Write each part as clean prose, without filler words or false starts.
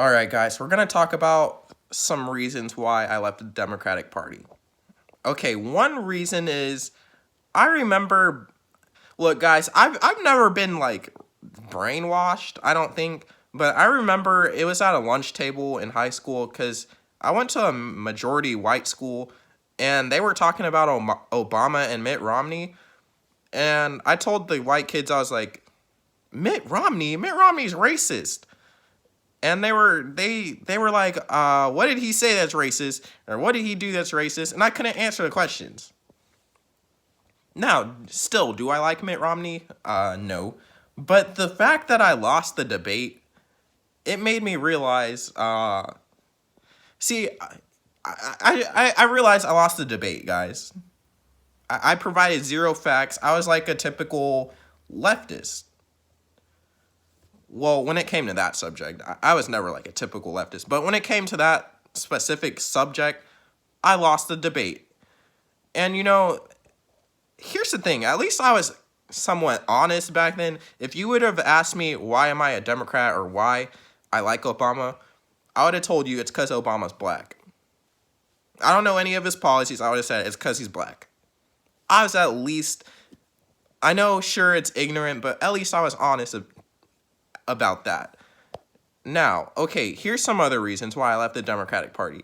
All right, guys, we're going to talk about some reasons why I left the Democratic Party. Okay, one reason is I remember, look, guys, I've never been like brainwashed, I don't think, but I remember it was at a lunch table in high school because I went to a majority white school and they were talking about Obama and Mitt Romney. And I told the white kids, I was like, Mitt Romney's racist. And they were like, what did he say that's racist? Or what did he do that's racist? And I couldn't answer the questions. Now, still, do I like Mitt Romney? No. But the fact that I lost the debate, it made me realize, see, I realized I lost the debate, guys. I provided zero facts. I was like a typical leftist. Well, when it came to that subject, I was never like a typical leftist. But when it came to that specific subject, I lost the debate. And here's the thing. At least I was somewhat honest back then. If you would have asked me why am I a Democrat or why I like Obama, I would have told you it's because Obama's black. I don't know any of his policies. I would have said it's because he's black. I was at least, I know, sure, it's ignorant, but at least I was honest about that. Now, okay, here's some other reasons why I left the Democratic Party.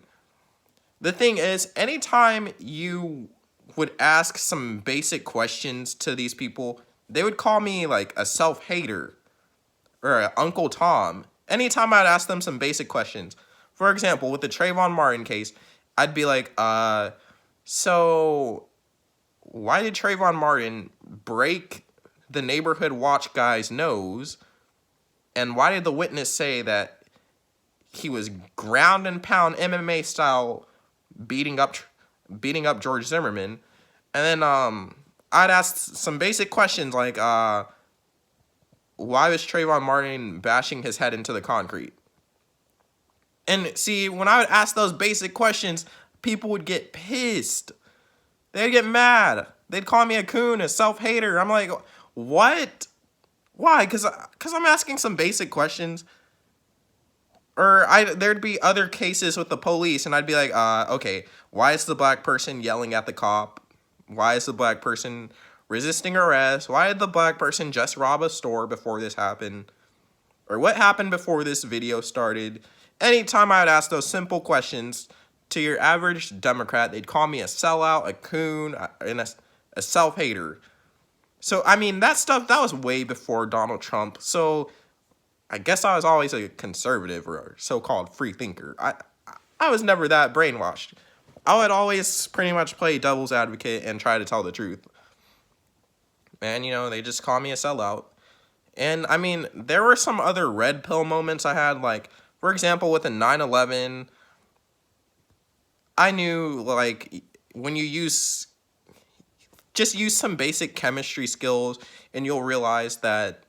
The thing is, anytime you would ask some basic questions to these people, they would call me like a self-hater or an Uncle Tom. Anytime I'd ask them some basic questions. For example, with the Trayvon Martin case, I'd be like, so why did Trayvon Martin break the neighborhood watch guy's nose? And why did the witness say that he was ground and pound MMA style beating up George Zimmerman? And then I'd ask some basic questions like why was Trayvon Martin bashing his head into the concrete? And see, when I would ask those basic questions, people would get pissed. They'd get mad. They'd call me a coon, a self-hater. I'm like, what? Why? Because I'm asking some basic questions. Or there'd be other cases with the police, and I'd be like, okay, why is the black person yelling at the cop? Why is the black person resisting arrest? Why did the black person just rob a store before this happened? Or what happened before this video started? Anytime I would ask those simple questions to your average Democrat, they'd call me a sellout, a coon, and a self-hater. So, I mean, that was way before Donald Trump. So, I guess I was always a conservative or a so-called free thinker. I was never that brainwashed. I would always pretty much play devil's advocate and try to tell the truth. And, they just call me a sellout. And, I mean, there were some other red pill moments I had. Like, for example, with the 9/11, I knew, like, when you just use some basic chemistry skills and you'll realize that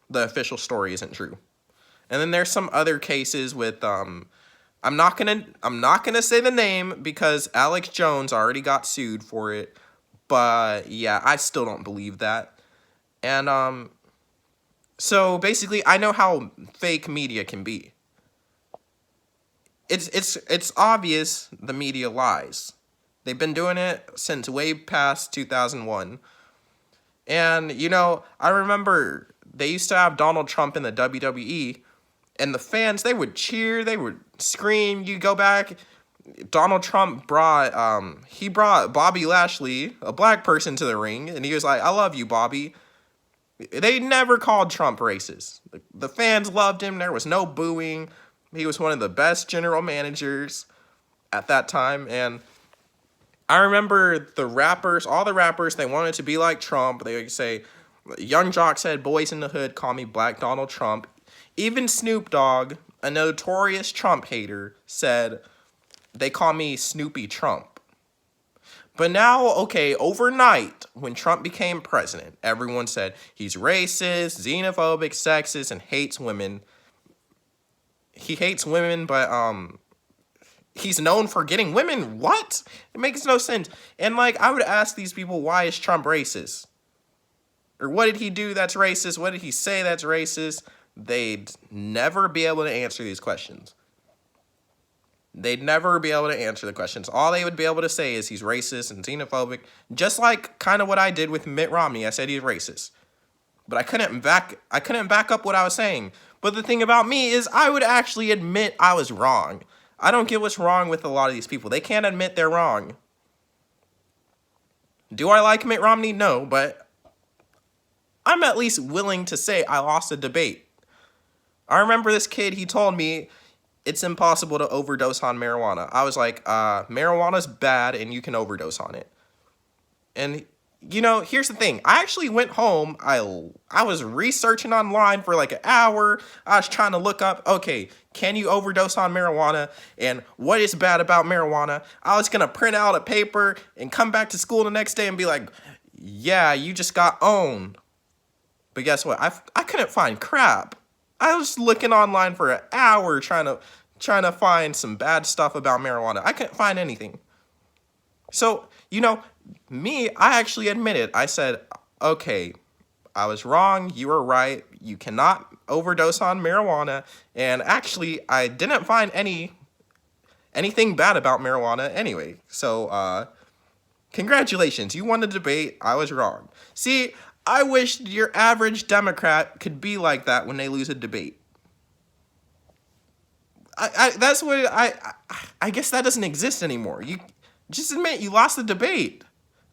the official story isn't true. And then there's some other cases with I'm not gonna say the name because Alex Jones already got sued for it, but yeah, I still don't believe that. And so basically I know how fake media can be. It's obvious the media lies. They've been doing it since way past 2001. And, I remember they used to have Donald Trump in the WWE, and the fans, they would cheer, they would scream. You go back, Donald Trump brought Bobby Lashley, a black person, to the ring, and he was like, I love you, Bobby. They never called Trump racist. The fans loved him. There was no booing. He was one of the best general managers at that time, and I remember all the rappers, they wanted to be like Trump. They would say, Young Jock said, boys in the hood call me Black Donald Trump. Even Snoop Dogg, a notorious Trump hater, said, they call me Snoopy Trump. But now, okay, overnight, when Trump became president, everyone said he's racist, xenophobic, sexist, and hates women. He hates women, but he's known for getting women. What? It makes no sense. And like, I would ask these people, why is Trump racist? Or what did he do that's racist? What did he say that's racist? they'd never be able to answer these questions. They'd never be able to answer the questions. All they would be able to say is he's racist and xenophobic, just like kind of what I did with Mitt Romney. I said he's racist, but I couldn't back up what I was saying. But the thing about me is I would actually admit I was wrong. I don't get what's wrong with a lot of these people. They can't admit they're wrong. Do I like Mitt Romney? No, but I'm at least willing to say I lost a debate. I remember this kid, he told me it's impossible to overdose on marijuana. I was like, marijuana's bad and you can overdose on it. And, you know, here's the thing. I actually went home. I was researching online for like an hour. I was trying to look up, okay, can you overdose on marijuana? And what is bad about marijuana? I was going to print out a paper and come back to school the next day and be like, yeah, you just got owned. But guess what? I couldn't find crap. I was looking online for an hour trying to find some bad stuff about marijuana. I couldn't find anything. So, you know, me, I actually admitted. I said, okay, I was wrong. You were right. You cannot overdose on marijuana. And actually, I didn't find anything bad about marijuana anyway. So, congratulations. You won the debate. I was wrong. See, I wish your average Democrat could be like that when they lose a debate. That's what I guess that doesn't exist anymore. You just admit you lost the debate.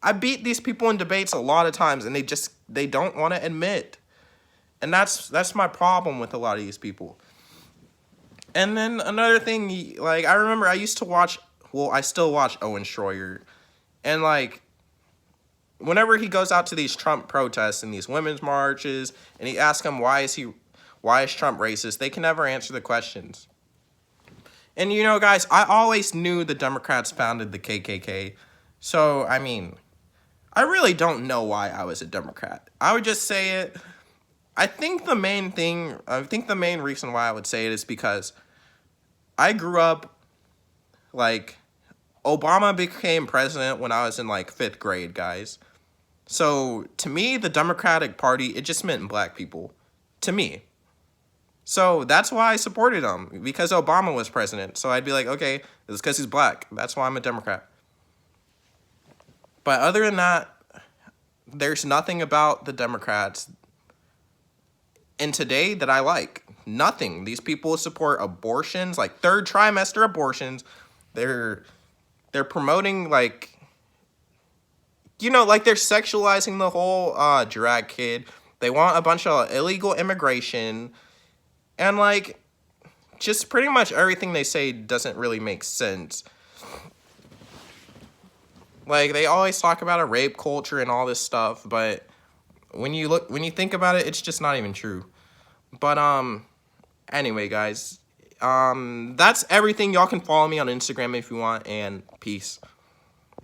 I beat these people in debates a lot of times and they don't want to admit. And that's my problem with a lot of these people. And then another thing, like I remember I used to watch, well, I still watch Owen Schroyer. And like whenever he goes out to these Trump protests and these women's marches, and he asks them why is Trump racist, they can never answer the questions. And you know, guys, I always knew the Democrats founded the KKK. So, I mean, I really don't know why I was a Democrat. I would just say it. I think the main reason why I would say it is because I grew up, like, Obama became president when I was in, like, 5th grade, guys. So, to me, the Democratic Party, it just meant black people. To me. So, that's why I supported him. Because Obama was president. So, I'd be like, okay, it's because he's black. That's why I'm a Democrat. But other than that, there's nothing about the Democrats in today that I like. Nothing. These people support abortions, like 3rd trimester abortions. They're promoting, like, you know, like they're sexualizing the whole drag kid. They want a bunch of illegal immigration. And, like, just pretty much everything they say doesn't really make sense. Like, they always talk about a rape culture and all this stuff, but when you think about it, it's just not even true. But, anyway, guys, that's everything. Y'all can follow me on Instagram if you want, and peace.